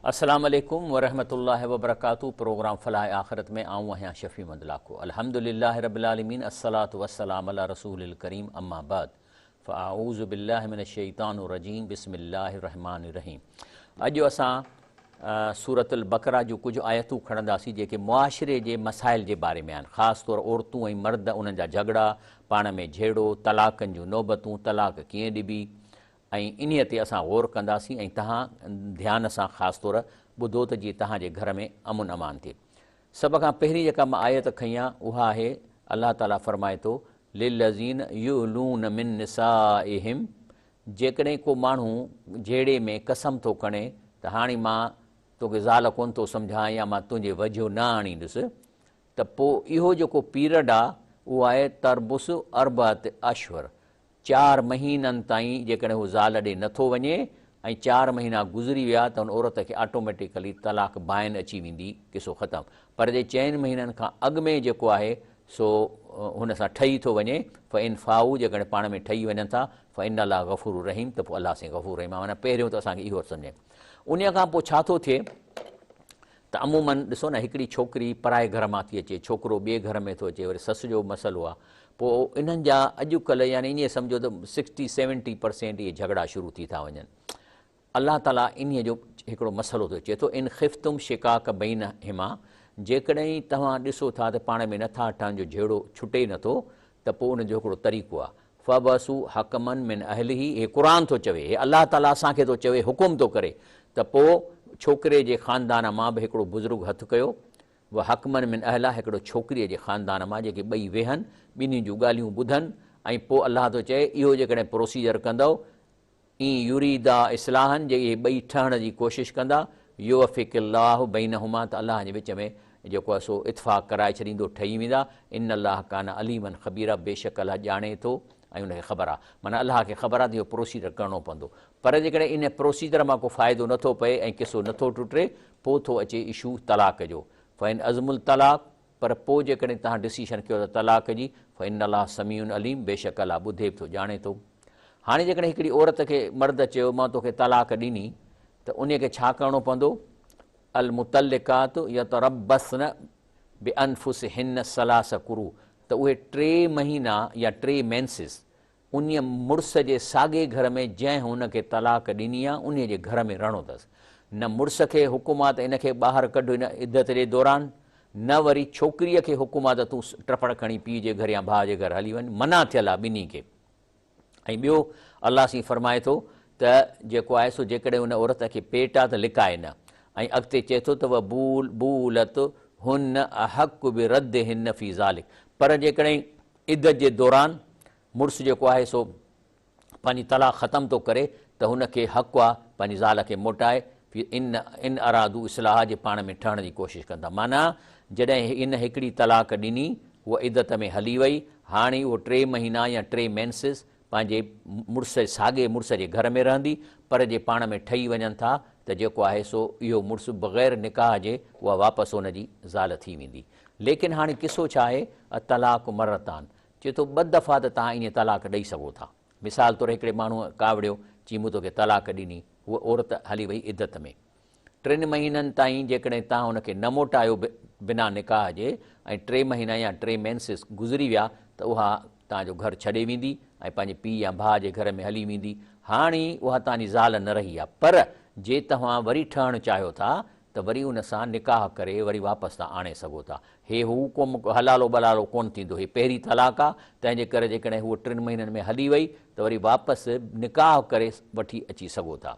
अस्सलाम वालेकुम वरहमतुल्लाहि वबरकातुहू। प्रोग्राम फ़लाह आख़िरत में आऊँ आहियां शफ़ी मदलाको। अल्हम्दुलिल्लाहि रब्बिल आलमीन, अस्सलातु वस्सलामु अला रसूलिल करीम, अम्मा बाद फ़अऊज़ु बिल्लाहि मिनश शैतानिर रजीम, बिस्मिल्लाहिर रहमानिर रहीम। अॼु असां सूरतुल बक़रा जूं कुझु आयतूं खणंदासीं जेके मुआशिरे जे मसाइल जे बारे में आहिनि। ख़ासि तौरु औरतूं ऐं मर्द, उन्हनि जा झगड़ा, पाण में झेड़ो, तलाक़नि जूं नौबतूं, तलाक़ कीअं ॾिबी, ऐं इन्हीअ ते असां ग़ौर कंदासीं ऐं तव्हां ध्यान सां ख़ासि तौरु ॿुधो त जीअं तव्हांजे घर में अमुन अमान थिए। सभ खां पहिरीं जेका मां आयत खईं आहे उहा आहे, अलाह ताला फ़रमाए थो, लिल्लज़ीन युलून मिन निसाइहिम, जेकॾहिं को माण्हू जहिड़े में कसम थो खणे त हाणे मां तोखे ज़ाल कोन थो सम्झां या मां तुंहिंजे वझो न आणींदुसि, त पोइ इहो जेको पीरियड आहे उहो आहे तरबुस अरबत अश्वर, 4 महीननि ताईं जेकॾहिं हू ज़ाल ॾे नथो वञे ऐं 4 महीना गुज़री विया त उन औरत खे ऑटोमेटिकली तलाक बाइन अची वेंदी, किसो ख़तमु। पर जे 4 महीननि खां अॻु में जेको आहे सो हुन सां ठही थो वञे, फ़इन फ़ाऊ, जेकॾहिं पाण में ठही वञनि था, फ़इन अलाह गफ़ूर रहीम, त पोइ अलाह से गफ़ूर रहीम आहे। माना पहिरियों त असांखे इहो सम्झे। उन खां पोइ छा थो थिए त अमूमन ॾिसो न, हिकिड़ी छोकिरी पराए घर मां थी अचे, छोकिरो ॿिए घर में थो अचे, वरी सस जो मसइलो आहे, पोइ इन्हनि जा अॼुकल्ह यानी ईअं सम्झो त 60-70% इहे झगड़ा शुरू थी था वञनि। अलाह ताला इन्हीअ जो हिकिड़ो मसइलो थो अचे थो, इन ख़िफ़्तुम शिकाक बैन हिमा, जेकॾहिं तव्हां ॾिसो था त पाण में नथा तव्हांजो झेड़ो छुटे नथो, त पोइ उनजो हिकिड़ो तरीक़ो आहे, फ़बसू हकमन मिन अहलिही, हे क़ुरान थो चवे, हे अलाह ताला असांखे थो चवे, हुकुम थो करे, त पोइ छोकिरे जे ख़ानदान मां बि हिकिड़ो बुज़ुर्ग हथु कयो, उहा हकमन मिन अहला, हिकिड़ो छोकिरीअ जे ख़ानदान मां, जेके ॿई वेहनि, ॿिन्ही जूं ॻाल्हियूं ॿुधनि, ऐं पोइ अलाह थो चए इहो जेकॾहिं प्रोसीजर कंदव, ई युरीदा इस्लाहन, जे इहे ॿई ठहण जी कोशिशि कंदा, युवफ़िक़िल्लाहु बैनहुमा, त अलाह जे विच में जेको आहे सो इतफ़ाक़ कराए छॾींदो, ठही वेंदा। इन अलाह कान अलीमन ख़बीरा, बेशक अलाह ॼाणे थो ऐं उनखे ख़बर आहे, माना अलाह खे ख़बर आहे त इहो प्रोसीजर करिणो पवंदो। पर जेकॾहिं इन प्रोसीजर मां को फ़ाइदो नथो पए ऐं किसो नथो टुटे, पोइ थो अचे इशू तलाक जो, फ़इन अज़मुल तलाक, पर पोइ जेकॾहिं तव्हां डिसीशन कयो त तलाक जी, फ़इन अलाह समीउन अलीम, बेशक अलाह ॿुधे थो, ॼाणे थो। हाणे जेकॾहिं हिकिड़ी औरत खे मर्द चयो मां तोखे तलाक ॾिनी, त उन खे छा करिणो पवंदो, अल मुतल्लिकात यतरब्बसन बिअनफुसिहिन्न सलास कुरू, त उहे 3 महीना या 3 मेंसिस उन मुड़ुस जे साॻे घर में जंहिं हुनखे तलाक ॾिनी आहे उन जे घर में रहणो अथसि। न मुड़ुस खे हुकुम आहे त इनखे ॿाहिरि कढु इन इद्दत जे दौरान, न वरी छोकिरीअ खे हुकुम आहे त तूं टपड़ खणी पीउ जे घर या भाउ जे घर हली वञ, मना थियल आहे ॿिन्ही खे। ऐं ॿियो अलाह सी फरमाए थो त जेको आहे सो जेकॾहिं उन औरत खे पेट आहे त लिकाए न, ऐं अॻिते चए थो त व बूलत हुन अहक़ बि रद हिन फ़ी ज़ालिक, पर जेकॾहिं इद्दत जे दौरान मुड़ुसु जेको आहे सो पंहिंजी तलाक ख़तमु थो करे, त हुनखे हक़ु आहे पंहिंजी ज़ाल खे मोटाए, इन अरादू इस्लाह, जे पाण में ठहण जी कोशिशि कंदा। माना जॾहिं इन हिकिड़ी तलाक ॾिनी, उहा इद्दत में हली वई, हाणे उहो 3 महीना या 3 मेंसिस पंहिंजे मुड़ुस साॻे मुड़ुस जे घर में रहंदी, पर जे पाण में ठही वञनि था त जेको आहे सो इहो मुड़ुसु बग़ैर निकाह जे उहा वापसि हुनजी ज़ाल थी वेंदी। लेकिन हाणे किसो छा आहे, तलाक मरतान, चए थो 2 दफ़ा त तव्हां ईअं तलाक ॾेई सघो था। मिसाल तौरु हिकिड़े माण्हूअ कावड़ियो, चई मूं तोखे तलाक ॾिनी, उहा औरत हली वई इद्दत में, 3 महीननि ताईं जेकॾहिं तव्हां हुनखे न मोटायो बिना निकाह जे, ऐं 3 महीना या 3 मेंसिस गुज़री विया, त उहा तव्हांजो घर छॾे वेंदी ऐं पंहिंजे पीउ या भाउ जे घर में हली वेंदी। हाणे उहा तव्हांजी ज़ाल न रही आहे, पर जे तव्हां वरी ठहणु चाहियो था त वरी उन सां निकाह करे वरी वापसि तव्हां आणे सघो था। हे हू को हलालो बलालो कोन्ह थींदो, हे पहिरीं तलाक आहे, तंहिंजे करे जेकॾहिं हूअ 3 महीननि में हली वई त वरी वापसि निकाह करे वठी अची सघो था।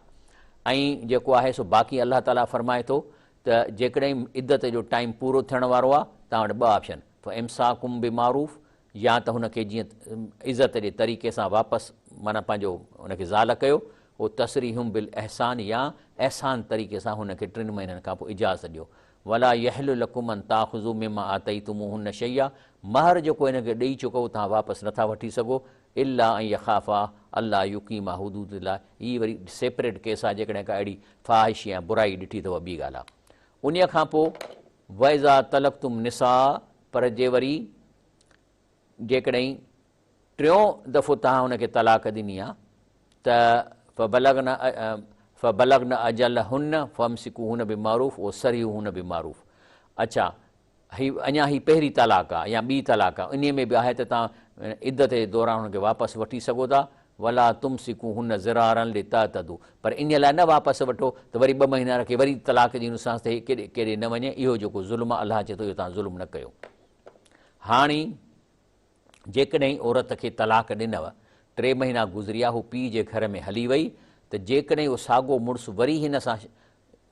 ऐं जेको आहे सो बाक़ी अलाह ताला फरमाए थो त जेकॾहिं इद्दत जो टाइम पूरो थियण वारो आहे, तव्हां वटि 2 ऑप्शन, इम्साकुम बिमारूफ़, या त हुनखे जीअं इज़त जे तरीक़े सां वापसि माना पंहिंजो हुनखे ज़ाल कयो, उहो तसरीहुम बिल अहसान, या अहसान तरीक़े सां हुनखे 3 महीननि खां पोइ इजाज़त ॾियो। वला यहलु लकुम अन ताख़ुज़ू मिमा आतईतुमूहुन्न शैया, महर जेको हिनखे ॾेई चुको तव्हां वापसि नथा वठी सघो, इल्ला ऐं यख़ाफ़ा अल्लाह युक़ीमा हुदूदिल्लाह, हीअ वरी सेपरेट केस आहे, जेकॾहिं का अहिड़ी फ़ाहिश या बुराई ॾिठी अथव, ॿी ॻाल्हि आहे। उन खां पोइ वइज़ा तलक़तुम निसा, पर जे वरी जेकॾहिं 3 दफ़ो तव्हां हुनखे तलाक ॾिनी आहे, त फ़बलगना फ़बलगन अजलहुन्न फ़मसिकूहुन्न बिमारूफ़ व सरिहुन्न बिमारूफ़। अच्छा, अञा ही पहिरीं तलाक आहे या ॿी तलाक आहे, इन में बि आहे त तव्हां इद्दत जे दौरान हुनखे वापसि वठी सघो था। वला तुमसिकूहुन्न ज़िरारन लितातदू, पर इन लाइ न वापसि वठो त वरी 2 महीना रखे वरी तलाक जी नुसांस ते केॾे केॾे न वञे। इहो जेको ज़ुल्म आहे, अलाह चए थो इहो तव्हां ज़ुल्म न कयो। हाणे जेकॾहिं औरत खे तलाक ॾिनव, 3 महीना गुज़री विया, हू पीउ जे घर में हली वई, त जेकॾहिं उहो साॻियो मुड़ुसु वरी हिन सां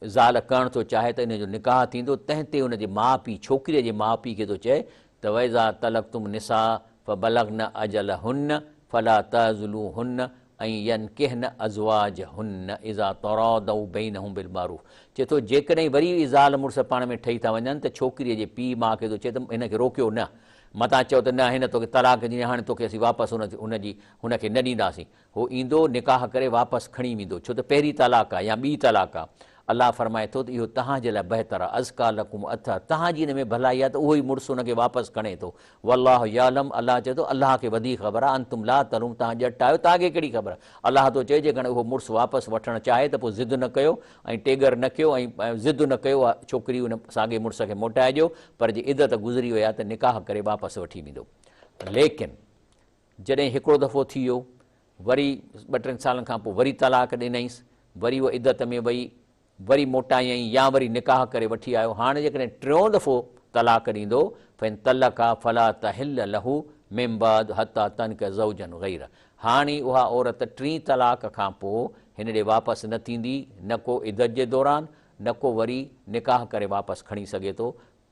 ज़ाल करणु थो चाहे त इन जो निकाह थींदो। तंहिं ते हुनजे माउ पीउ, छोकिरीअ जे माउ पीउ खे थो चए त वैज़ा तलक़तुम निसा फ़बलगन अजलहुन्न फला तज़लूहुन्न ऐं यनकिहन अज़वाजहुन्न इज़ा तरादऊ बैनहुम बिलमारूफ़। चए थो जेकॾहिं वरी ज़ाल मुड़ुसु पाण में ठही था वञनि त छोकिरीअ जे पीउ माउ खे थो चए त हिनखे रोकियो न, मतां चओ त न हिन तोखे तलाक ॾिनी, हाणे तोखे असीं वापसि हुनखे न ॾींदासीं। उहो ईंदो, निकाह करे वापसि खणी वेंदो, छो त पहिरीं तलाक आहे या ॿी तलाक आहे। अलाह फरमाए थो त इहो तव्हांजे लाइ बहितर आहे, अज़का लकुम अथर, तव्हांजी हिन में भलाई आहे त उहो ई मुड़ुसु हुनखे वापसि खणे थो। वल्लाहु यालम, अलाह चए थो अलाह खे वधीक ख़बर आहे। अंतुम ला तलूम, तव्हां ॼट आहियो, तव्हांखे कहिड़ी ख़बर आहे। अलाह थो चए जेकॾहिं उहो मुड़ुसु वापसि वठणु चाहे त पोइ ज़िद न कयो ऐं टेगर न कयो ऐं ज़िद न कयो आहे छोकिरी उन साॻे मुड़ुस खे मोटाए ॾियो, पर जे इद्दत गुज़री वई आहे त निकाह करे वापसि वठी वेंदो। लेकिन जॾहिं हिकिड़ो दफ़ो थी वियो, वरी 2-3 सालनि खां पोइ वरी तलाक ॾिनईंसि, वरी उहा इद्दत में वई, वरी मोटायईं या वरी निकाह करे वठी आयो, हाणे जेकॾहिं 3 दफ़ो तलाक ॾींदो, फ़इन तलक़ा फला तहिल लहू मिन बाद हता तनक ज़ौजन गैर। हाणे उहा औरत 3 तलाक खां पोइ हिन ॾे वापसि न थींदी, न को इद्दत जे दौरान, न को वरी निकाह करे वापसि खणी सघे थो,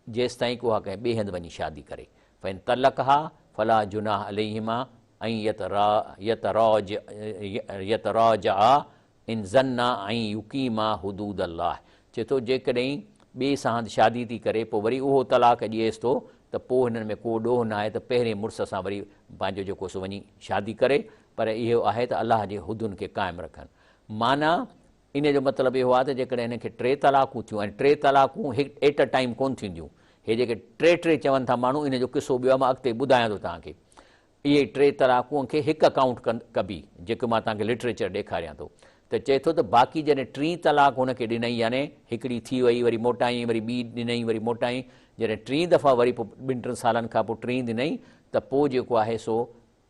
जेसि ताईं को उहा कंहिं ॿिए हंधि वञी शादी करे। फ़इन तलक़हा फला जुनाह अलैहिमा ऐं यतराजआ इन ज़न्ना ऐं युकीमा हुदूद अल्लाह। चए थो जेकॾहिं ॿिए सां हंधि शादी थी करे पोइ वरी उहो तलाक ॾिएसि थो त पोइ हिननि में को ॾोह न आहे त पहिरें मुड़ुस सां वरी पंहिंजो जेको सो वञी शादी करे, पर इहो आहे त अलाह जे हुदुनि खे क़ाइमु रखनि। माना इन जो मतिलबु इहो आहे त जेकॾहिं हिनखे 3 तलाकूं थियूं, ऐं 3 तलाकूं एट अ टाइम कोन्ह थींदियूं, हे जेके 3 चवनि था माण्हू, इन जो किसो ॿियो आहे, मां अॻिते ॿुधायां थो तव्हांखे। इहे 3 तलाकूं खे हिकु अकाउंट कबी, जेको मां तव्हांखे लिटरेचर ॾेखारियां थो, त चए थो त बाक़ी जॾहिं 3 तलाक हुनखे ॾिनई, यानी हिकिड़ी थी वई, वरी मोटाई, वरी ॿी ॾिनई, वरी मोटाई, जॾहिं 3 दफ़ा वरी पोइ 2-3 सालनि खां पोइ 3 ॾिनई, त पोइ जेको आहे सो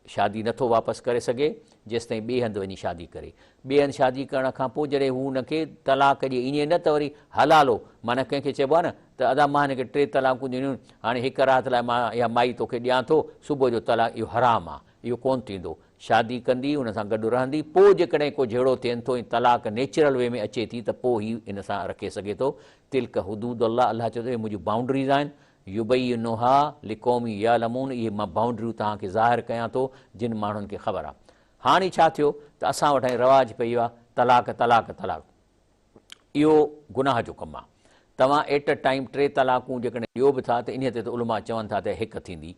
शादी नथो वापसि करे सघे, जेसि ताईं ॿिए हंधि वञी शादी करे। ॿिए हंधि शादी करण खां पोइ जॾहिं हू हुनखे तलाक ॾिए, ईअं न त वरी हलालो, माना कंहिंखे चइबो आहे न त अदा मां हिनखे 3 तलाकूं ॾिनियूं, हाणे हिकु राति लाइ मां इहा माई तोखे ॾियां थो, सुबुह जो तलाक, इहो हराम आहे, इहो कोन्ह थींदो। शादी कंदी, हुन सां गॾु रहंदी, पोइ जेकॾहिं को जहिड़ो थियनि थो ऐं तलाक नेचुरल वे में अचे थी, त पोइ हीउ इन सां रखे सघे थो। तिल्क हुदूद अल्लाह, अलाह चए थो इहे मुंहिंजूं बाउंड्रीज़ आहिनि, युबैनुहा लिक़ौमी यालमून, इहे मां बाउंड्रियूं तव्हांखे ज़ाहिर कयां थो जिन माण्हुनि खे ख़बर आहे। हाणे छा थियो त असां वटि रवाज पई आहे तलाक तलाक तलाक, इहो गुनाह जो कमु आहे। तव्हां एट अ टाइम 3 तलाकूं जेकॾहिं ॾियो बि था त इन ते त उलमा चवनि था त हिकु थींदी,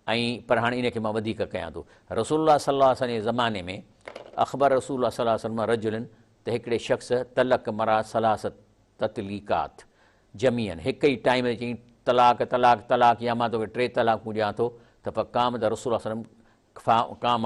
ऐं पर हाणे इनखे मां वधीक कयां थो। रसूलुल्लाह सल्लल्लाहु अलैहि वसल्लम जे ज़माने में अख़बर रसूलुल्लाह सल्लल्लाहु अलैहि वसल्लम रजुलिन, त हिकिड़े शख़्स तलक मरा सलासत ततलीकात जमीअन, हिक ई टाइम ते चई तलाक तलाक तलाक, या मां तोखे 3 तलाकूं ॾियां थो, त पोइ काम त रसूल सल्लम काम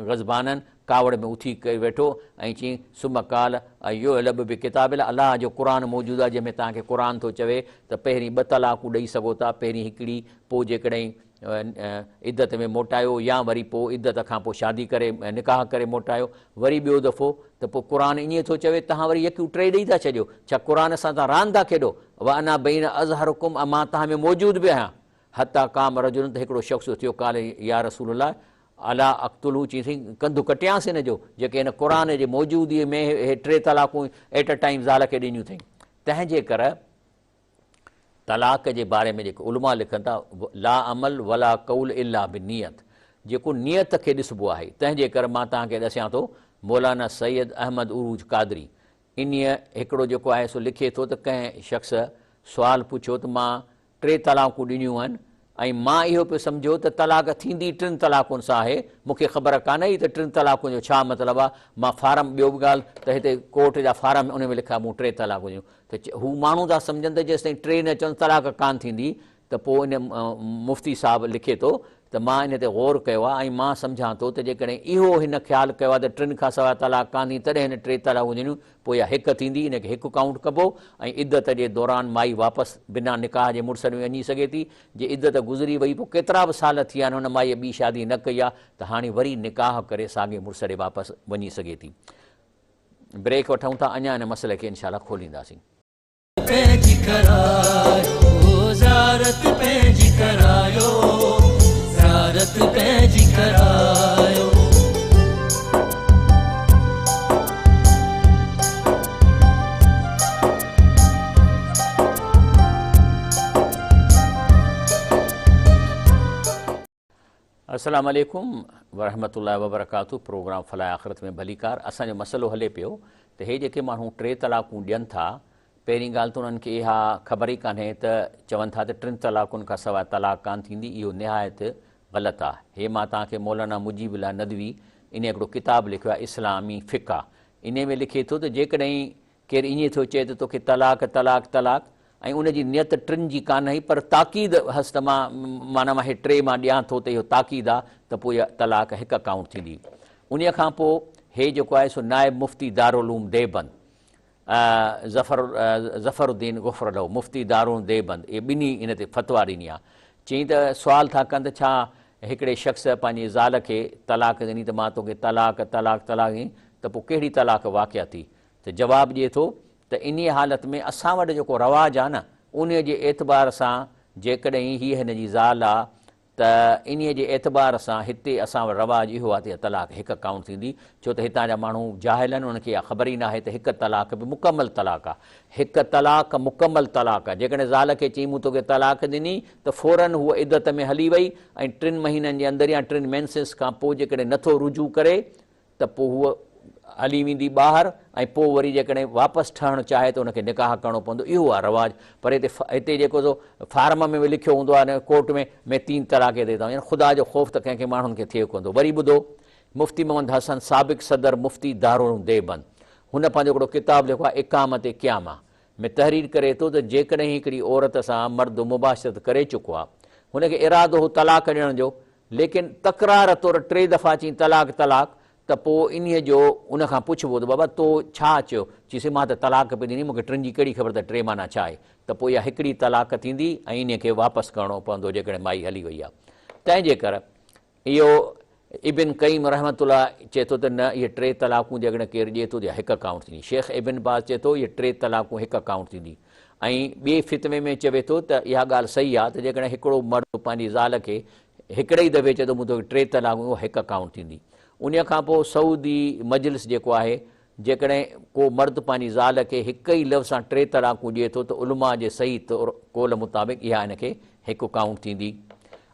गज़बाननि कावड़ में उथी करे वेठो ऐं चई सुम काल इहो लब बि किताब, अलाह जो क़ुर मौजूदु आहे जंहिंमें तव्हांखे क़ुर थो चवे त पहिरीं 2 तलाकूं ॾेई सघो था, पहिरीं हिकिड़ी, पोइ जेकॾहिं इद्दत में मोटायो, या वरी पोइ इद्दत खां पोइ शादी करे निकाह करे मोटायो, वरी ॿियो दफ़ो, त पोइ क़ुर ईअं थो चवे तव्हां वरी यकियूं 3 ॾेई था छॾियो, छा क़ुर सां तव्हां रांदि था खेॾो। व अना बैन अज़हरुकुम, मां तव्हां में मौजूदु बि आहियां। हता काम रजुल, त हिकिड़ो शख़्स थियो, काले या रसूलल्लाह अला अक़्तुलहू, चईं कंधु कटियांसि हिन जो, जेके हिन क़ुर जे मौजूदगीअ में हे 3 तलाकूं एट अ टाइम ज़ाल खे ॾिनियूं अथई। तंहिंजे करे तलाक जे बारे में जेको उलमा लिखनि था, ला अमल वला कौल इल्ला बिनियत, जेको नियत खे ॾिसबो आहे। तंहिंजे करे मां तव्हांखे ॾसियां थो, मौलाना सैयद अहमद उरूज कादरी इन हिकिड़ो जेको आहे सो लिखे थो त कंहिं शख़्स सुवालु पुछियो त मां 3 तलाकूं ॾिनियूं आहिनि, ऐं मां इहो पियो सम्झो त तलाक थींदी 3 तलाकुनि सां आहे, मूंखे ख़बर कान्हे त 3 तलाकुनि जो छा मतिलबु आहे। मां फारम, ॿियो बि ॻाल्हि त हिते कोर्ट जा फारम उन में लिखिया मूं 3 तलाकूं ॾियूं, त हू माण्हू था सम्झनि त जेसि ताईं 3 न चवनि तलाक कान थींदी, त पोइ इन मुफ़्ती साहिबु लिखे थो त मां इन ते गौर कयो आहे ऐं मां सम्झां थो त जेकॾहिं इहो हिन ख़्यालु कयो आहे त 3 खां सवाइ तलाक कान थी तॾहिं हिन 3 तलाक हुजणियूं, पोइ इहा हिकु थींदी, इनखे हिकु काउंट कबो ऐं इद्दत जे दौरान माई वापसि बिना निकाह जे मुड़ुस में वञी सघे थी। जे इद्दत गुज़री वई, पोइ केतिरा बि साल थी विया आहिनि हुन माईअ ॿी शादी न कई आहे, त हाणे वरी निकाह करे साॻे मुड़ुस ॾे वापसि वञी सघे थी। ब्रेक वठूं था, अञा हिन मसइले खे इनशा अल्लाह खोलींदासीं। अस्सलाम वालेकुम वरहमतुल्लाहि वबरकातुहू। प्रोग्राम फलाह आख़िरत में भलीकार। असांजो मसइलो हले पियो त हे जेके माण्हू 3 तलाकूं ॾियनि था, पहिरीं ॻाल्हि त उन्हनि खे इहा ख़बर ई कान्हे त चवनि था त 3 तलाकुनि खां सवाइ तलाक कान थींदी। इहो निहायत ग़लति आहे। हे मां तव्हांखे मौलाना मुजीबुल्लाह नदवी इन हिकिड़ो किताबु लिखियो आहे इस्लामी फ़िक़ा, इन में लिखे थो त जेकॾहिं केरु ईअं थो चए त तोखे तलाक तलाक तलाक ऐं उनजी नियत 3 जी कान हुई, पर ताक़ीद हस त माना मां हे 3 मां ॾियां थो त इहो ताक़ीद आहे, त पोइ इहा तलाक हिकु काउंट थींदी। उन खां पोइ हे जेको आहे सो नायब मुफ़्ती दारुल देवबंद ज़फ़रुद्दीन गुफ़रलो मुफ़्ती दारुल देवबंद, इहे ॿिन्ही इन ते फ़तवा ॾिनी आहे। चई त सुवाल था कनि त छा हिकिड़े शख़्स पंहिंजी ज़ाल खे तलाक ॾिनी त मां तोखे तलाक तलाक तलाक ॾिनी त पोइ कहिड़ी तलाक वाक़िया थी? त जवाबु ॾिए थो त इन हालत में असां वटि जेको रवाजु आहे न, उन जे एतबार सां जेकॾहिं हीअ हिन जी ज़ाल आहे त इन जे एतबार सां हिते असां वटि रवाजु इहो आहे त तलाक हिकु काउंट थींदी। छो त हितां जा माण्हू जाहिल आहिनि, उन्हनि खे इहा ख़बर ई न आहे त हिकु तलाक बि मुकमल तलाक आहे। हिकु तलाक मुकमल तलाक आहे। जेकॾहिं ज़ाल खे चई मूं तोखे तलाक ॾिनी त फ़ौरन हूअ इद्दत में हली वई ऐं 3 महीननि जे अंदरि या 3 मेंसिस खां पोइ जेकॾहिं नथो रुजू करे त पोइ हूअ हली वेंदी ॿाहिरि ऐं पोइ वरी जेकॾहिं वापसि ठहणु चाहे त उनखे निकाह करिणो पवंदो। इहो आहे रवाजु। पर हिते जेको सो फार्म में बि लिखियो हूंदो आहे कोर्ट में 3 तलाक देता हूं, ख़ुदा जो ख़ौफ़ त कंहिंखे माण्हुनि खे थिए कोन थो। वरी ॿुधो, मुफ़्ती मोहम्मद हसन साबिक़ सदर मुफ़्ती दारुल देवबंद, हुन पंहिंजो हिकिड़ो किताबु लिखियो आहे इक़ामत क़यामा में तहरीर करे थो त जेकॾहिं हिकिड़ी औरत सां मर्द मुबाशरत करे चुको आहे, हुनखे इरादो हो तलाक ॾियण जो, लेकिन तकरार तौरु 3 दफ़ा चई तलाक तलाक, त पोइ इन जो उनखां पुछिबो त बाबा तो छा चयो? चईसि मां त तलाक पई ॾिनी, मूंखे 3 जी कहिड़ी ख़बर त 3 माना छा आहे? त पोइ इहा हिकिड़ी तलाक थींदी ऐं इन खे वापसि करिणो पवंदो जेकॾहिं माई हली वई आहे। तंहिंजे करे इहो इबिन क़य्यिम रहमतुल्लाह चए थो त न, इहे 3 तलाकूं जेकॾहिं केरु ॾिए थो त हिकु काउंट थींदी। शेख इबिन बाज़ चए थो इहे 3 तलाकूं हिकु काउंट थींदी। ऐं ॿिए फितवे में चवे थो त इहा ॻाल्हि सही आहे त जेकॾहिं हिकिड़ो मर्द पंहिंजी ज़ाल खे हिकिड़े ई दफ़े चए थो मूं तोखे 3 तलाकूं, उहा हिकु काउंट थींदी। उन खां पोइ सऊदी मजलिस जेको आहे, जेकॾहिं को मर्द पंहिंजी ज़ाल खे हिकु ई लफ़्ज़ सां 3 तलाकूं ॾिए थो त उलमा जे सही तौरु कौल मुताबिक़ इहा हिनखे हिकु काउंट थींदी।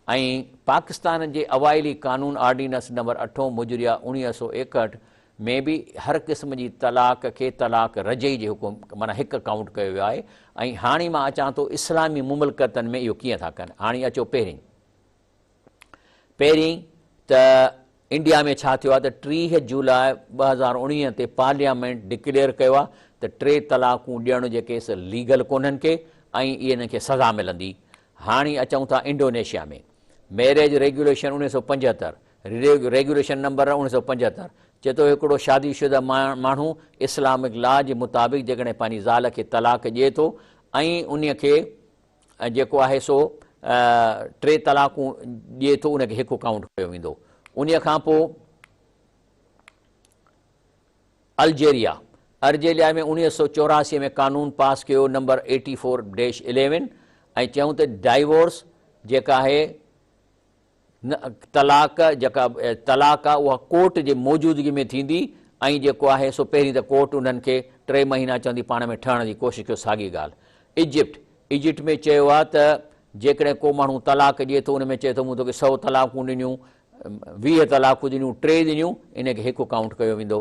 ऐं पाकिस्तान जे अवाइली कानून ऑर्डिनेंस नंबर 8 मुजरिया 1961 में बि हर क़िस्म जी तलाक खे तलाक रजई जे हुकुम माना हिकु काउंट कयो वियो आहे। ऐं हाणे मां अचां थो इस्लामी मुमलकतनि में इहो कीअं था कनि। हाणे अचो पहिरीं त इंडिया में छा थियो आहे त 30 जुलाई 2019 ते पार्लियामेंट डिक्लेयर कयो आहे त 3 तलाकूं ॾियण जे केस लीगल कोन्हनि के ऐं इन्हनि खे सज़ा मिलंदी। हाणे अचूं था इंडोनेशिया में मैरिज रेगुलेशन 1975 रेगुलेशन नंबर 1975 चए थो हिकिड़ो शादीशुदा माण्हू इस्लामिक लॉ जे मुताबिक़ जेकॾहिं पंहिंजी ज़ाल खे तलाक ॾिए थो ऐं उन खे जेको आहे सो 3 तलाकूं ॾिए थो, उनखे हिकु काउंट कयो वेंदो। उन खां पोइ अर्जेरिया में 1984 में कानून पास कयो नंबर 84-11 ऐं चयूं त डाइवोर्स जेका आहे तलाक जेका तलाक आहे उहा कोर्ट जे मौजूदगी में थींदी ऐं जेको आहे सो पहिरीं त कोर्ट उन्हनि खे 3 महीना चवंदी पाण में ठहण जी कोशिशि कयो। साॻी ॻाल्हि इजिप्ट में चयो आहे त जेकॾहिं को माण्हू तलाक ॾिए थो, उन में चए थो मूं तोखे 100 तलाकूं ॾिनियूं, 20 तलाकूं ॾिनियूं, 3 ॾिनियूं, इनखे हिकु काउंट कयो वेंदो।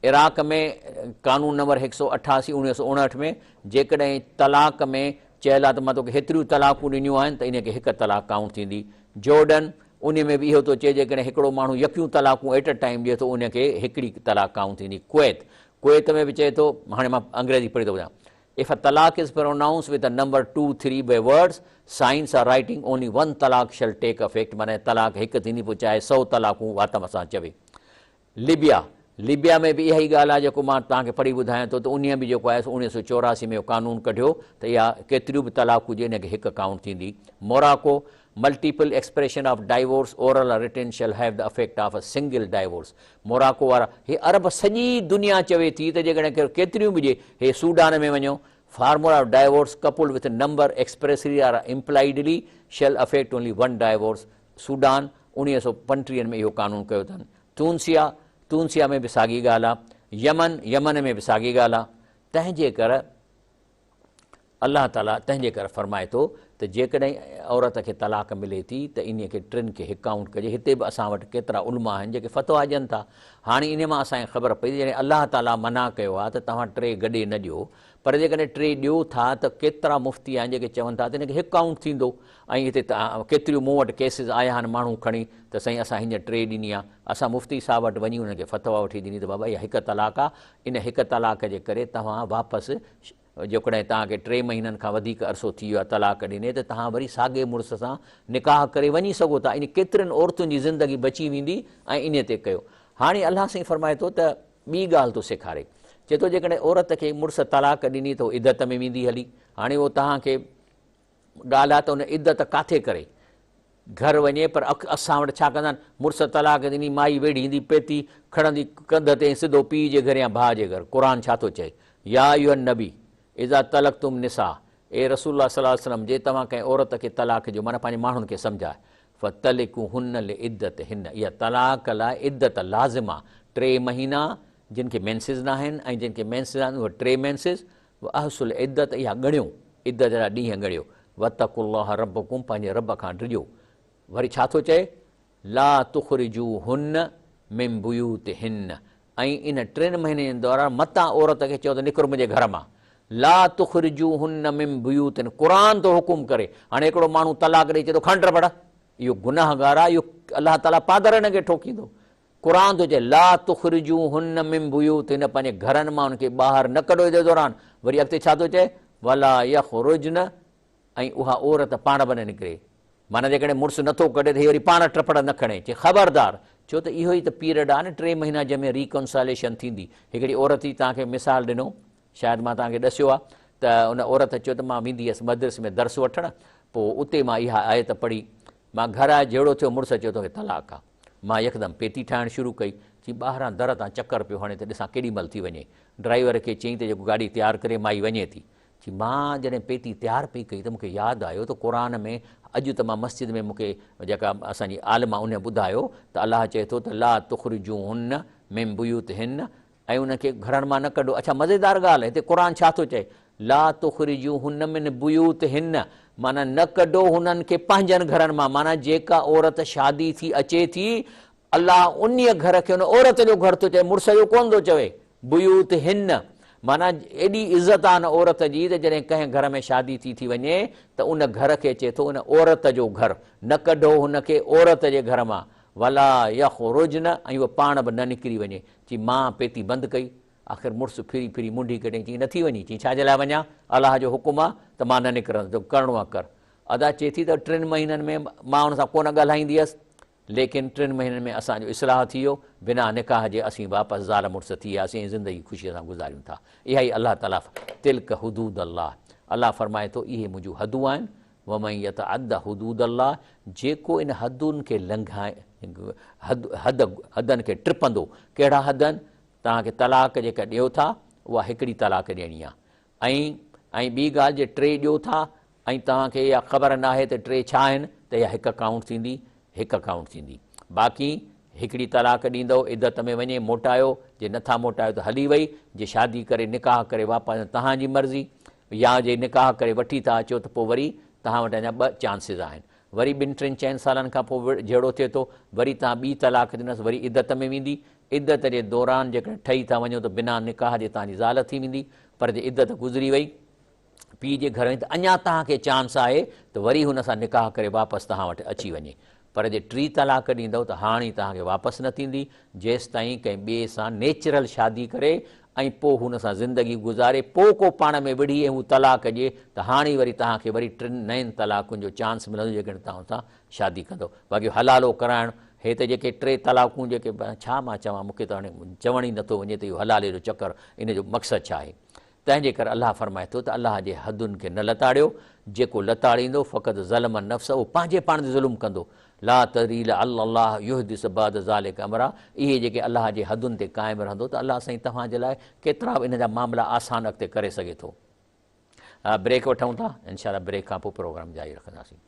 इराक में कानून नंबर 188 1959 में जेकॾहिं तलाक में चयल आहे त मां तोखे हेतिरियूं तलाकूं ॾिनियूं आहिनि त इनखे हिकु तलाक काउंट थींदी। जॉर्डन उन में बि इहो थो चए जेकॾहिं हिकिड़ो माण्हू यकियूं तलाकूं एट अ टाइम ॾिए थो उनखे हिकिड़ी तलाक काउंट थींदी। कुवैत में बि चए थो, हाणे मां अंग्रेज़ी पढ़ी थो ॿुधायां, If a talaq is pronounced with the number 2, 3 by words, signs are writing only one talaq shall take effect. माने तलाक हिकु थींदी पोइ चाहे 100 तलाक़ूं वातम सां चवे. लिबिया में भी यही ॻाल्हि आहे जेको मां तव्हांखे पढ़ी ॿुधायां थो त उन बि जेको आहे 1984 में कानून कढियो त इहा केतिरियूं बि तलाक़ हुजे हिनखे हिकु काउंट थींदी. Morocco multiple expression of divorce oral or written shall have the effect of a single divorce. Morocco वारा हे अरब सॼी दुनिया चवे थी त जेकॾहिं केतिरियूं बि हुजे. हे सूडान में वञो formula of divorce coupled with number expressly or impliedly shall effect only one divorce. Sudan 1935 में इहो कानून कयो अथनि. तूंसिया में बि साॻी ॻाल्हि आहे. यमन में बि साॻी ॻाल्हि आहे. तंहिंजे करे अल्लाह ताला तंहिंजे करे फरमाए थो त जेकॾहिं औरत खे तलाक मिले थी त इन खे टिनि खे हिकु काउंट कजे. हिते बि असां वटि केतिरा उलमा आहिनि जेके फ़तवा ॾियनि था. हाणे इन मां असांखे ख़बर पई जॾहिं अल्लाह ताला मना कयो आहे त तव्हां टे गॾे न ॾियो, पर जेकॾहिं टे ॾियो था त केतिरा मुफ़्ती आहिनि जेके चवनि था त हिनखे हिकु काउंट थींदो. ऐं हिते केतिरियूं मूं वटि केसिस आया आहिनि माण्हू खणी त साईं असां हीअं टे ॾिनी आहे. असां मुफ़्ती साहिब वटि वञी हुनखे फ़तवा वठी ॾिनी त बाबा इहा हिकु तलाक आहे. इन हिकु तलाक जे करे तव्हां वापसि जेकॾहिं तव्हांखे 3 महीननि खां वधीक अरसो थी वियो आहे तलाक ॾिने त तव्हां वरी साॻे मुड़ुस सां निकाह करे वञी सघो था. इन केतिरनि औरतुनि जी ज़िंदगी बची वेंदी ऐं इन ते कयो. हाणे अलाह साईं फरमाए थो त ॿी ॻाल्हि थो सेखारे. चए थो जेकॾहिं औरत खे मुड़ुस तलाक ॾिनी त उहो इद्दत में वेंदी हली. हाणे उहो तव्हांखे ॻाल्हि आहे त उन इद्दत काथे करे घर वञे, पर असां वटि छा कंदा आहिनि मुड़ुस तलाक ॾिनी माई वेड़ी ईंदी पेती खणंदी कंध ते सिधो पीउ जे घर या भाउ जे घर. क़ुर छा थो चए? या अय्युहन नबी इज़ा तलक तुम निसा, ए रसूलुल्लाह सल्लल्लाहु अलैहि वसल्लम जे तव्हां कंहिं औरत खे तलाक ॾियो माना पंहिंजे माण्हुनि खे सम्झाए फ़तलिकू हुन ले इद्दत हिन. इहा तलाक लाइ इद्दत लाज़िम आहे. 3 महीना जिन खे मेंसिस न आहिनि ऐं जिन खे मेंसिस आहिनि उहे 3 मेंसिस. अहसुल इद्दत इहा ॻणियो, इद्दत जा ॾींहं ॻणियो. वतकुल्लाह रब्बकुम, पंहिंजे रब खां डिॼो. वरी छा थो चए? ला तुख़रिजू हुन मिन बुयूतिहिन. ऐं इन 3 महीने जे दौरान मतां औरत खे चयो त निकिरो मुंहिंजे घर मां. ला तुख़रिजू हुन मिन बुयूतिन. क़ुर थो हुकुम करे. हाणे हिकिड़ो माण्हू तलाक ॾेई चए थो खंड पढ़, इहो गुनाहगार आहे. इहो अलाह ताला पादर हिन खे ठोकींदो. क़ुर थो चए ला तुख़रिजू हुन मिन बुयूतिन, पंहिंजे घरनि मां हुनखे ॿाहिरि न कढो. जे दौरान वरी अॻिते छा थो चए? वला यख़रुजन, ऐं उहा औरत पाण बि न निकिरे. माना जेकॾहिं मुड़ुसु नथो कढे त हीअ वरी पाण टपड़ न खणे. चए ख़बरदार, छो त इहो ई त पीरियड आहे न 3 महीना जंहिंमें रिकॉन्साइलेशन थींदी. हिकिड़ी औरत ई तव्हांखे मिसाल ॾिनो, शायदि मां तव्हांखे ॾसियो आहे त उन औरत चयो त मां वेंदी हुअसि मदरसे में दर्स वठणु. पोइ उते मां इहा आयत पढ़ी. मां घर आए जहिड़ो थियो मुड़ुसु चयो तोखे तलाक आहे. मां यकदमि पेती ठाहिणु शुरू कई. चई ॿाहिरां दर तां चकर पियो हणे त ॾिसां केॾी महिल थी वञे. ड्राइवर खे चई त जेको गाॾी तयारु करे माई वञे थी. चई मां जॾहिं पेती तयारु पई कई त मूंखे यादि आयो त क़ुर में अॼु त मां मस्जिद में मूंखे जेका असांजी आलिमा उन ॿुधायो त अलाह चए थो त ला तुख़रिजू हुन मिन बुयूतिहिन, ऐं उनखे घरनि मां न कढो. अच्छा मज़ेदार ॻाल्हि, हिते क़ुर छा थो चए? ला तुख़रिजू हुन मिन बुयूतिहिन, माना न कढो हुननि खे पंहिंजनि घरनि मां. माना जेका औरत शादी थी अचे थी, अलाह उन घर खे उन औरत जो घर थो चए, मुड़ुस जो कोन थो चवे. बुयूतिहिन माना एॾी इज़त आहे न औरत जी त जॾहिं कंहिं घर में शादी थी वञे त उन घर खे चए थो उन औरत जो घर. न कढो हुनखे औरत जे घर मां. वला यख़रुजन, ऐं उहा पाण बि न निकिरी वञे. चई मां पेती बंदि कई. आख़िर मुड़ुसु फिरी फिरी मुंडी कढे. चई नथी वञी. चई छाजे लाइ वञा? अलाह जो हुकुम आहे त मां न निकिरंदुसि, करिणो आहे कर. अदा चए थी त 3 महीननि में मां हुन सां कोन ॻाल्हाईंदी हुअसि, लेकिन 3 महीननि में असांजो इस्लाह थी वियो. बिना निकाह जे असीं वापसि ज़ाल मुड़ुसु थी वियासीं ऐं ज़िंदगी ख़ुशीअ सां गुज़ारियूं था. इहा ई अलाह ताला तिल्क हुदूद अल्लाह. अलाह फरमाए थो इहे मुंहिंजूं हदूं आहिनि. वमन यतअद्द हुदूद अल्लाह, जेको इन हदुनि खे लंघाए हदनि खे ट्रिपंदो. कहिड़ा हदनि? तव्हांखे तलाक जेका ॾियो था उहा हिकिड़ी तलाक ॾियणी आहे. ऐं ॿी ॻाल्हि जे 3 ॾियो था ऐं तव्हांखे इहा ख़बर न आहे त 3 छा आहिनि त इहा हिकु काउंट थींदी, हिकु काउंट थींदी. बाक़ी हिकिड़ी तलाक ॾींदव, इद्दत में वञे, मोटायो. जे नथा मोटायो त हली वई. जे शादी करे निकाह करे वापसि तव्हांजी मर्ज़ी, या जे निकाह करे वठी था अचो त पोइ वरी तव्हां वटि अञा 2 चांसिस आहिनि. वरी 2-3-4 सालनि खां पोइ जहिड़ो थिए थो वरी तव्हां ॿी तलाक ॾिनसि, वरी इद्दत में वेंदी. इद्दत जे दौरान जेकॾहिं ठही था वञो त बिना निकाह जे तव्हांजी ज़ाल थी वेंदी. पर जे इद्दत गुज़री वई पीउ जे घर में त अञा तव्हांखे चांस आहे त वरी हुन सां निकाह करे वापसि तव्हां वटि अची वञे. पर जे 3 तलाक ॾींदव त हाणे तव्हांखे वापसि न थींदी जेसि ताईं कंहिं ॿिए सां नेचुरल शादी करे ऐं पोइ हुन सां ज़िंदगी गुज़ारे, पोइ को पाण में विढ़ी ऐं हू तलाक ॾिए त हाणे वरी तव्हांखे वरी 3 नयनि तलाकुनि जो चांस मिलंदो जेकॾहिं तव्हां सां शादी कंदो। बाक़ी हलालो कराइणु, हे त जेके 3 तलाकूं जेके छा मां चवां, मूंखे त हाणे चवण ई नथो वञे त इहो हलाले जो चकर इन जो मक़सदु छा आहे। तंहिंजे करे अलाह फरमाए थो त अलाह जे हदुनि खे न लताड़ियो, जेको लताड़ींदो फ़क़ति ज़लम नफ़्स, उहो पंहिंजे पाण ते ज़ुल्म कंदो। ला तदरी अल्लाह युहदिस बाद ज़ालिक अमरा, इहे जेके अलाह जे हदुनि ते क़ाइमु रहंदो त अलाह साईं तव्हांजे लाइ केतिरा बि इन जा मामला आसान अॻिते करे सघे थो। ब्रेक वठूं था, इंशाअल्लाह ब्रेक खां पोइ प्रोग्राम जारी रखंदासीं।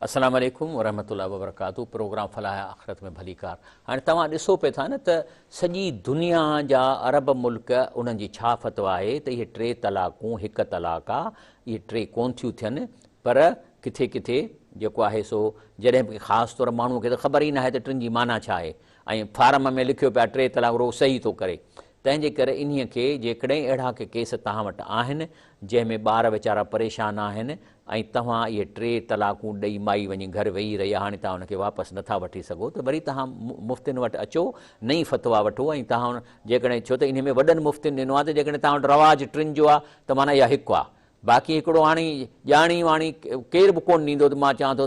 अस्सलाम वालेकुम वरहमतुल्लाहि वबरकातुहू। प्रोग्राम फलाह आख़िरत में भली कार। हाणे तव्हां ॾिसो पिया था न त सॼी दुनिया जा अरब मुल्क उन्हनि जी छा फ़तवा आहे त इहे 3 तलाक़ूं 1 तलाक आहे, इहे 3 कोन थियूं थियनि। पर किथे किथे जेको आहे सो जॾहिं बि ख़ासि तौरु माण्हूअ खे त ख़बर ई न आहे त 3 जी माना छा आहे, ऐं फार्म में लिखियो पिया 3 तलाक रो सही थो करे। तंहिंजे करे इन्हीअ खे जेकॾहिं अहिड़ा के केस तव्हां वटि आहिनि जंहिंमें ॿार वीचारा परेशान आहिनि ऐं तव्हां इहे 3 तलाकूं ॾेई माई वञी घर वेही रही आहे, हाणे तव्हां हुनखे वापसि नथा वठी सघो, त वरी तव्हां मुफ़्तिन वटि अचो, नई फ़तवा वठो। ऐं तव्हां जेकॾहिं छो त इन में वॾनि मुफ़्तिन ॾिनो आहे त जेकॾहिं तव्हां वटि रवाजु 3 जो आहे त माना इहा 1 आहे। बाक़ी हिकिड़ो हाणे ॼाणी वाणी केरु बि कोन ॾींदो त मां चवां थो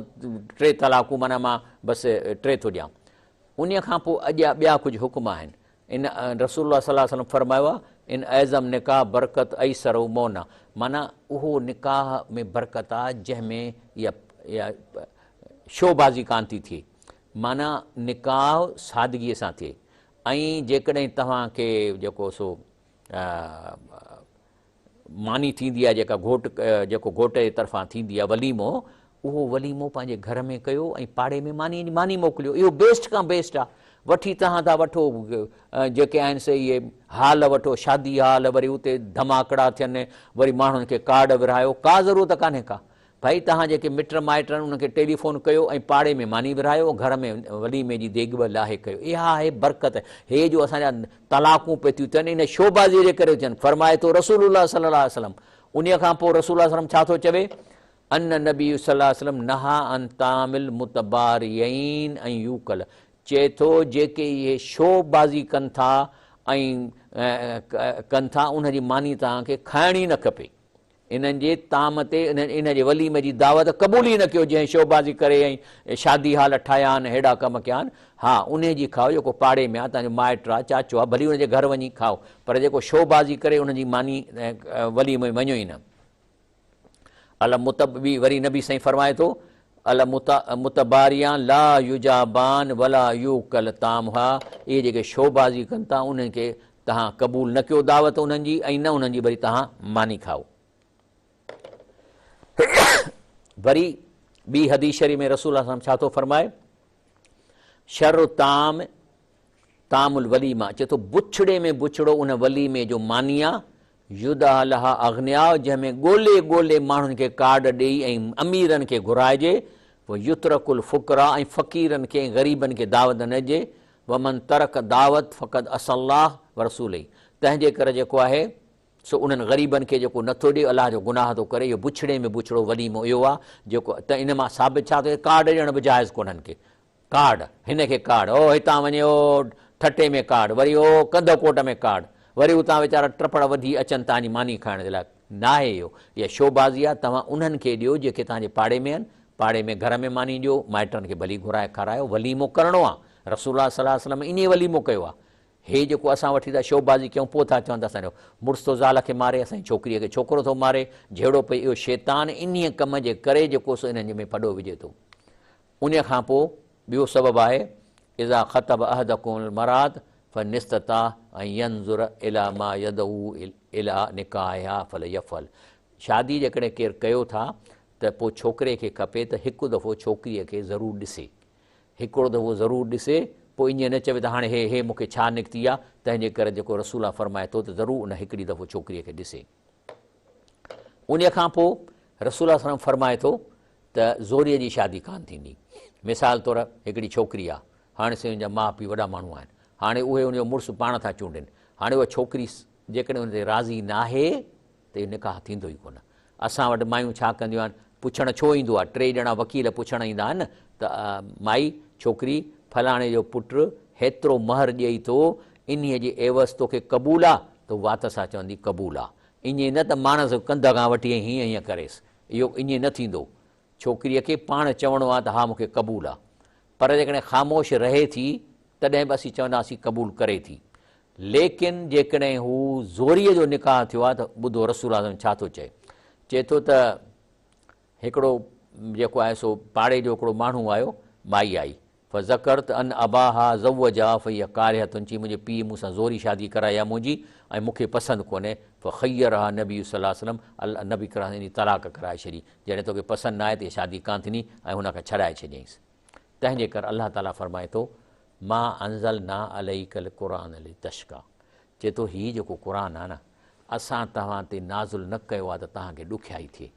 3 तलाकूं माना मां बसि 3 थो ॾियां। उन खां पोइ अॻियां ॿिया कुझु हुकुम आहिनि। इन रसूलुल्लाह सल्लल्लाहु अलैहि वसल्लम फरमायो आहे इन ऐज़म निकाह बरकत ऐसर मौना, माना उहो निकाह में बरकत आहे जंहिंमें इहा शोबाज़ी कान थी थिए, माना निकाह सादगीअ सां थिए। ऐं जेकॾहिं तव्हांखे जेको सो मानी थींदी आहे जेका जेको घोट जे तरफ़ां थींदी आहे वलीमो, उहो वलीमो पंहिंजे घर में कयो ऐं पाड़े में मानी मोकिलियो। इहो बेस्ट खां बेस्ट आहे। वठी तव्हां था वठो जेके आहिनि से इहे हाल वठो, शादी हाल, वरी उते धमाकड़ा थियनि, वरी माण्हुनि खे कार्ड विरहायो, का ज़रूरत कान्हे का। भाई तव्हां जेके मिट माइट आहिनि उनखे टेलीफोन कयो ऐं पाड़े में मानी विरहायो, घर में वलीमे जी देॻ ॿ लाहे कयो। इहा आहे बरकत। हे जो असांजा तलाकूं पिए थियूं थियनि इन शोबाज़ीअ जे करे थियनि। फरमाए थो रसूलुल्लाह सल्लल्लाहु अलैहि वसल्लम, उन खां पोइ रसूलुल्लाह सल्लल्लाहु अलैहि वसल्लम छा थो चवे, अन नबी सल्लल्लाहु अलैहि वसल्लम नहा अन तामिल मुतबारियैन ऐं यूकल, चए थो जेके इहे शोबाज़ी कनि था ऐं कनि था उनजी मानी तव्हांखे खाइणी न खपे। इन्हनि जे ताम ते इन जे वलीमे जी दावत क़बूल ई न कयो जंहिं शोबाज़ी करे ऐं शादी हाल ठाहिया आहिनि, हेॾा कम कया आहिनि। हा, उन जी खाओ जेको पाड़े में आहे, तव्हांजो माइट आहे, चाचो आहे, भली हुनजे घर वञी खाओ, पर जेको शोबाज़ी करे उनजी मानी वलीमे वञो ई न। अल मुतबी वरी नबी साईं फरमाए थो अल मुतबारिया ला युजाबान वला यूकल तामहा, इहे जेके शोबाज़ी कनि था उन्हनि खे तव्हां क़बूल न कयो दावत उन्हनि जी, ऐं न उन्हनि जी वरी तव्हां मानी खाओ। वरी ॿी हदीस शरीफ़ में रसूल सां छा थो फरमाए, शर ताम तामुल वलीमा, चए थो बुछड़े में बुछड़ो उन वलीमे जो मानी आहे, युदा लहा अग्निया, जंहिंमें ॻोल्हे ॻोल्हे माण्हुनि खे कार्ड ॾेई ऐं अमीरनि खे घुराइजे, पोइ युतरकुल फ़ुकरा ऐं फ़क़ीरनि खे ग़रीबनि खे दावत न ॾिजे, वमन तरक दावत फ़क़त असल्लाह व रसूल ई, तंहिंजे करे जेको आहे सो उन्हनि ग़रीबनि खे जेको नथो ॾिए अलाह जो गुनाह थो करे। इहो बुछड़े में बुछड़ो वलीमो इहो आहे जेको, त इन मां साबित छा थिए, कार्ड ॾियण बि जाइज़ कोन्हनि खे। कार्ड हिन खे कार्ड, ओ हितां वञे ओ ठटे में कार्ड, वरी ओ कंदकोट में कार्ड, वरी उतां वीचारा टपड़ वधी अचनि तव्हांजी मानी खाइण जे लाइ। न आहे इहो, इहा शोबाज़ी आहे। तव्हां उन्हनि खे ॾियो जेके तव्हांजे पाड़े में आहिनि, पाड़े में घर में मानी ॾियो, माइटनि खे भली घुराए खारायो, वलीमो करिणो आहे। रसूलुल्लाह सल्लल्लाहु अलैहि वसल्लम इन वलीमो कयो आहे। हे जेको असां वठी था शोबाज़ी कयूं, पोइ था चवनि था असांजो मुड़ुसु थो ज़ाल खे मारे, असांजी छोकिरीअ खे छोकिरो थो मारे, जहिड़ो पई इहो शैतान इन्हीअ कम जे करे जेको सो इन्हनि में पॾो विझे थो। उन खां पोइ ॿियो सबबु आहे इज़ा ख़तब अहदकुम मराद फ़निस्तता ऐं यंज़ुर इला मा यदऊ इला निकाहा फल यफ़ल, शादी जेकॾहिं केरु कयो था त पोइ छोकिरे खे खपे त हिकु दफ़ो छोकिरीअ खे ज़रूरु ॾिसे, हिकिड़ो दफ़ो ज़रूरु ॾिसे, पोइ ईअं न चवे त हाणे हे मूंखे छा निकिती आहे। तंहिंजे करे जेको रसूला फरमाए थो त ज़रूरु उन हिकिड़ी दफ़ो छोकिरीअ खे ॾिसे। उन खां पोइ रसूला फरमाए थो त त ज़ोरीअ जी शादी कान थींदी। मिसाल तौरु हिकिड़ी छोकिरी आहे, हाणे संहिं जा माउ पीउ वॾा माण्हू आहिनि, हाणे उहे उनजो मुड़ुसु पाण था चूंडनि, हाणे उहा छोकिरी जेकॾहिं उन ते राज़ी न आहे त इहो निकाह थींदो ई कोन। असां वटि मायूं छा कंदियूं आहिनि, पुछणु छो ईंदो आहे, 3 ॼणा वकील पुछणु ईंदा आहिनि न त माई छोकिरी फलाणे जो पुटु हेतिरो महर ॾियई थो, इन्हीअ जी एवज़ तोखे क़बूल आहे, त वात सां चवंदी क़बूल आहे। ईअं न त माणस कंध खां वठी हीअं हीअं करेसि, इहो ईअं न थींदो। छोकिरीअ खे पाण चवणो आहे त हा मूंखे क़बूल आहे, पर जेकॾहिं ख़ामोश रहे थी तॾहिं बि असीं चवंदासीं क़बूल करे थी। लेकिन जेकॾहिं हू ज़ोरीअ जो निकाह थियो आहे त ॿुधो रसूल आज़म छा थो चए थो त हिकिड़ो जेको आहे सो पाड़े जो हिकिड़ो माण्हू आयो, माई आई, फ़ज़कर त अन अबाहा ज़व्वजा फ़हिय कारिहतुन, चई मुंहिंजे पीउ मूंसां ज़ोरी शादी कराई आहे मुंहिंजी ऐं मूंखे पसंदि कोन्हे। फ़ख़य्यरहा नबी सल्लल्लाहु अलैहि वसल्लम, अल्लाह नबी कराई तलाक कराए छॾी, जॾहिं तोखे पसंदि न आहे त इहा शादी कान थींदी, ऐं हुनखे छॾाए छॾियईंसि। तंहिंजे करे अलाह ताला फरमाए थो मा अंज़लना अलैकल क़ुरान लितश्क़ा, चए थो हीउ जेको क़ुर आहे न, असां तव्हां ते नाज़ुल न कयो आहे त तव्हांखे ॾुखियाई थिए।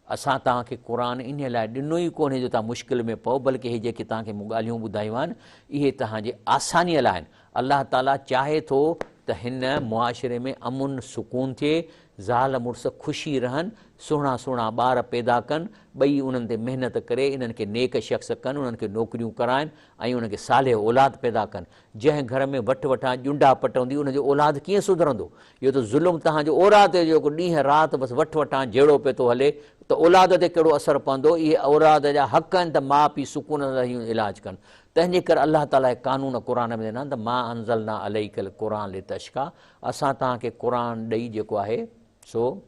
असां तव्हांखे क़ुर इन लाइ ॾिनो ई कोन्हे जो तव्हां मुश्किल में पओ, बल्कि इहे जेके तव्हांखे मूं ॻाल्हियूं ॿुधायूं आहिनि इहे तव्हांजे आसानीअ लाइ आहिनि। अलाह ताला चाहे थो त हिन मुआशिरे में अमुन सुकून थिए, ज़ाल मुड़ुस ख़ुशी रहनि, सुहिणा सुहिणा ॿार पैदा कनि, ॿई उन्हनि ते महिनत करे इन्हनि खे नेक शख़्स कनि, उन्हनि खे नौकरियूं कराइनि ऐं उन्हनि खे साले औलाद पैदा कनि। जंहिं घर में वठि वठां ॼुंडा पटंदी उनजो औलाद कीअं सुधरंदो? इहो त ज़ुल्म तव्हांजो औलाद ते जेको ॾींहं राति बसि वठि वठां जहिड़ो पियो थो हले, त औलाद ते कहिड़ो असरु पवंदो? इहे औलाद जा हक़ आहिनि त माउ पीउ सुकून सां इलाजु कनि। तंहिंजे करे अलाह ताला जे क़ानून क़ुर में ॾिना त मा अंज़लना अलैकल क़ुरान लितश्क़ा, असां तव्हांखे क़ुर ॾेई जेको आहे सो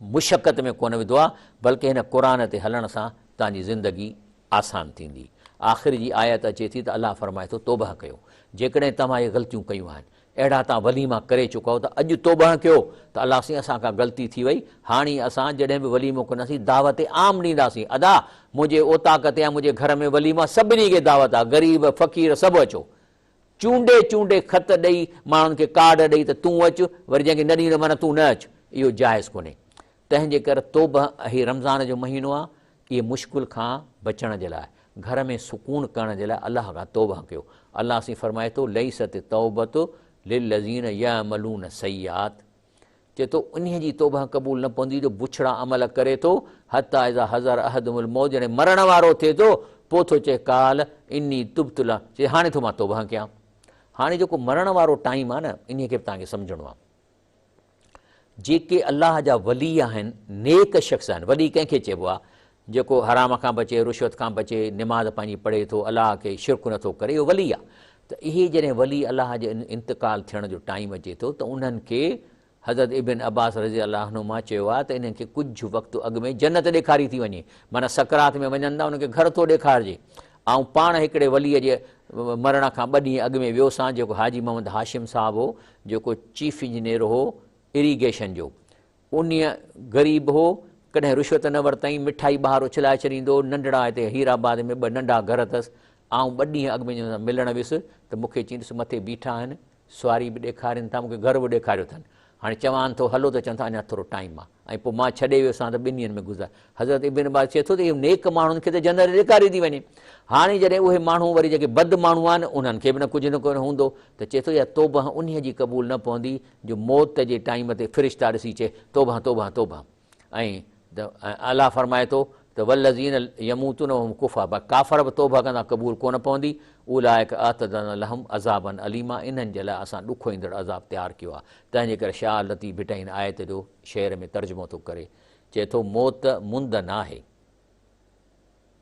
मुशक़त में कोन विधो आहे, बल्कि हिन क़ुर ते हलण सां तव्हांजी ज़िंदगी आसान थींदी। आख़िर जी आयत अचे थी त अलाह फरमाए थो तौबह कयो, जेकॾहिं तव्हां इहे ग़लतियूं कयूं आहिनि, अहिड़ा तव्हां वलीमा करे चुका आहियो त अॼु तौबह कयो त अलाह साईं असां खां ग़लती थी वई, हाणे असां जॾहिं बि वलीमो कंदासीं दावत आम ॾींदासीं। अदा मुंहिंजे ओताक़त या मुंहिंजे घर में वलीमा सभिनी खे दावत आहे, ग़रीब फ़क़ीर सभु अचो, चूंडे चूंडे ख़त ॾेई माण्हुनि खे कार्ड ॾेई त तूं अचु, वरी जंहिंखे न ॾींदो माना तूं न अचु, इहो जाइज़ कोन्हे। तंहिंजे करे तौबह हीउ रमज़ान जो महीनो आहे, इहे मुश्किल खां बचण जे लाइ, घर में सुकून करण जे लाइ अलाह खां तौबह कयो। अलाह साईं फरमाए थो लैसत तौबतु लिल्लज़ीन यअमलून सय्यात, चए थो उन्हीअ जी तौबह क़बूल न पवंदी जो बुछड़ा अमल करे थो, हता इज़ा हज़र अहदुमुल मौत, जॾहिं मरण वारो थिए थो पोइ थो चए काल इन्नी तुब्तु ला, चए हाणे थो मां तौबह कयां। हाणे जेको मरण वारो टाइम आहे न, इन खे बि तव्हांखे सम्झणो आहे। जेके अलाह जा वली आहिनि, नेक शख़्स आहिनि, वली कंहिंखे चइबो आहे? जेको हराम खां बचे, रुश्वत खां बचे, निमाज़ पंहिंजी पढ़े थो, अलाह खे शिरक नथो करे, इहो वली आहे। त इहे जॾहिं वली अलाह जे इंतकाल थियण जो टाइम अचे थो त उन्हनि खे हज़रत इब्न अब्बास रज़ी अलाह अन्हुमा चयो आहे त इन्हनि खे कुझु वक़्तु अॻु में जन्नत ॾेखारी थी वञे, माना सकरात में वञनि था उनखे घर थो ॾेखारिजे। ऐं पाण हिकिड़े वलीअ जे मरण खां 2 ॾींहं अॻु में वियो सां, जेको हाजी मोहम्मद हाशिम साहिबु हो, जेको चीफ इंजीनियर हो इरीगेशन जो, उन ग़रीब हो, कॾहिं रुश्वत न वरितई, मिठाई ॿाहिरि उछलाए छॾींदो, नंढड़ा हिते हीराबाद में 2 नंढा घर अथसि। ऐं 2 ॾींहं अॻु में मिलणु वियुसि त मूंखे चईंदुसि मथे बीठा आहिनि, सुवारी बि ॾेखारीनि था, मूंखे घर बि ॾेखारियो अथनि, हाणे चवान थो हलो त चवनि था अञा थोरो टाइम आहे, ऐं पोइ मां छॾे वियोसां त 2 ॾींहंनि में गुज़ारे। हज़रत इब्न अब्बास चए थो त इहो नेक माण्हुनि खे त जन्नत ॾेखारी थी वञे। हाणे जॾहिं उहे माण्हू वरी जेके बद माण्हू आहिनि उन्हनि खे बि न कुझु न कुझु हूंदो, त चए थो इहा तौबह उन्हीअ जी क़बूल न पवंदी जो मौत जे टाइम ते फ़रिश्ता ॾिसी चए तौबह तौबह तौबह। ऐं अलाह फरमाए थो त वल्लज़ीन यमूतून वहुम कुफ़ार, काफ़र बि तौबह कंदा क़बूल कोन पवंदी। उलाइक अतदना लहुम अज़ाबन अलीमा, इन्हनि जे लाइ असां ॾुखो ईंदड़ अज़ाब तयारु कयो आहे। तंहिंजे करे शाह लतीफ़ भिटा हिन आयत जो शेर में तर्जुमो थो करे, चए थो मौत मुंद न आहे,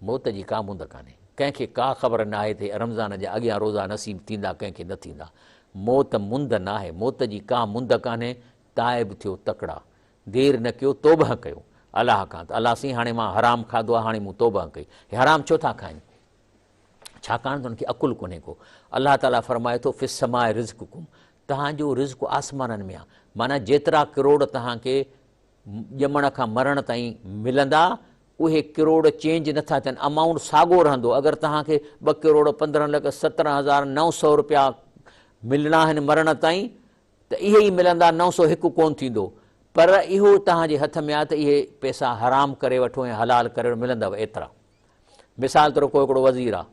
मौत जी का मुंद कान्हे, कंहिंखे का ख़बर न आहे त रमज़ान जा अॻियां रोज़ा नसीब थींदा कंहिंखे न थींदा। मौत मुंद न आहे, मौत जी का मुंद कान्हे। ताइब थियो तकड़ा, देरि न कयो, तौबह कयो अलाह खां, त अलाह साईं हाणे मां हराम खाधो आहे, हाणे मूं तौबह कई। हे हराम छो था खाइनि? छाकाणि त उनखे अकुलु कोन्हे को। अलाह ताला फरमाए थो फिस्समाए रिज़्क़ुकुम, तव्हांजो रिज़्क़ आसमाननि में आहे, माना जेतिरा किरोड़ तव्हांखे ॼमण खां मरण ताईं मिलंदा, उहे किरोड़ चेंज नथा थियनि, अमाउंट साॻियो रहंदो। अगरि तव्हांखे 2,15,17,900 रुपया मिलणा आहिनि मरण ताईं, त इहे ई मिलंदा, 901 कोन थींदो। पर इहो तव्हांजे हथ में आहे त इहे पैसा हराम करे वठो ऐं हलाल करे मिलंदव एतिरा। मिसाल तौरु को हिकिड़ो वज़ीर आहे,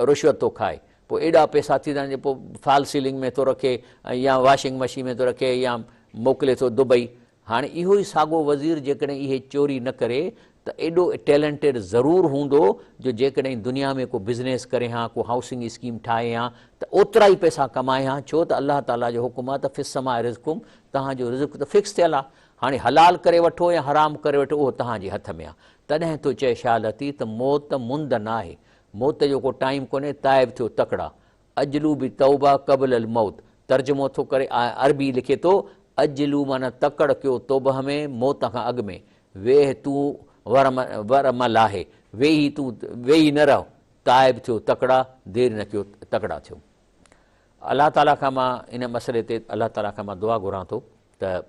रिश्वत थो खाए, पोइ एॾा पैसा थी था वञे, पोइ फॉल सीलिंग में थो रखे या वॉशिंग मशीन में थो रखे या मोकिले थो दुबई। हाणे इहो ई साॻियो वज़ीर जेकॾहिं इहे चोरी न करे त एॾो टैलेंटेड ज़रूरु हूंदो जो जेकॾहिं दुनिया में को बिज़नेस करे हा, को हाउसिंग स्कीम ठाहे हा त ओतिरा ई पैसा कमाए हा। छो त अलाह ताला जो हुकुम आहे त फिस्समा रिज़्कुम, तव्हांजो रिज़्क त फिक्स थियल आहे। हाणे हलाल करे वठो या हराम करे वठो उहो तव्हांजे हथ में आहे। तॾहिं तो चए शालती त मौत मुंद न आहे, मौत जो को टाइम कोन्हे। ताइब थियो तकड़ा, अजलू बि तौबा क़बल अल मौत, तर्जुमो थो करे अरबी लिखे थो अजलू माना तकड़ कयो तौबह में, मौत खां अॻु में। वेह तूं वरमल आहे, वेही न रहो, ताइब थियो तकड़ा, देरि न कयो तकड़ा थियो। अलाह ताला खां मां इन मसइले ते अलाह ताला खां मां दुआ घुरां थो त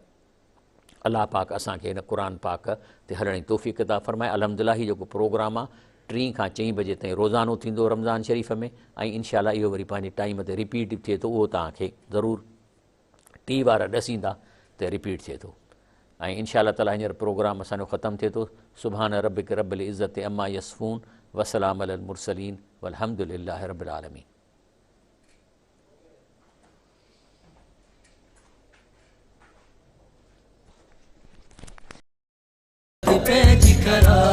अलाह पाक असांखे हिन क़ुर पाक ते हलण जी तौफ़ीक़ अता फ़रमाए। अल्हम्दुलिल्लाह हीउ जेको प्रोग्राम आहे 3 खां 4 बजे ताईं रोज़ानो थींदो रमज़ान शरीफ़ में, ऐं इनशाला इहो वरी पंहिंजे टाइम ते रिपीट थिए थो। उहो तव्हांखे ज़रूरु टी वार ॾसींदा त रिपीट थिए थो। ऐं इनशा ताला हींअर प्रोग्राम असांजो ख़तमु थिए थो। सुभान रब्बिक रब्बिल इज़्ज़ति अम्मा यसिफ़ून वसलाम अलल मुरसलीन वल्हम्दुलिल्लाहि रब्बिल आलमीन। पैजी करा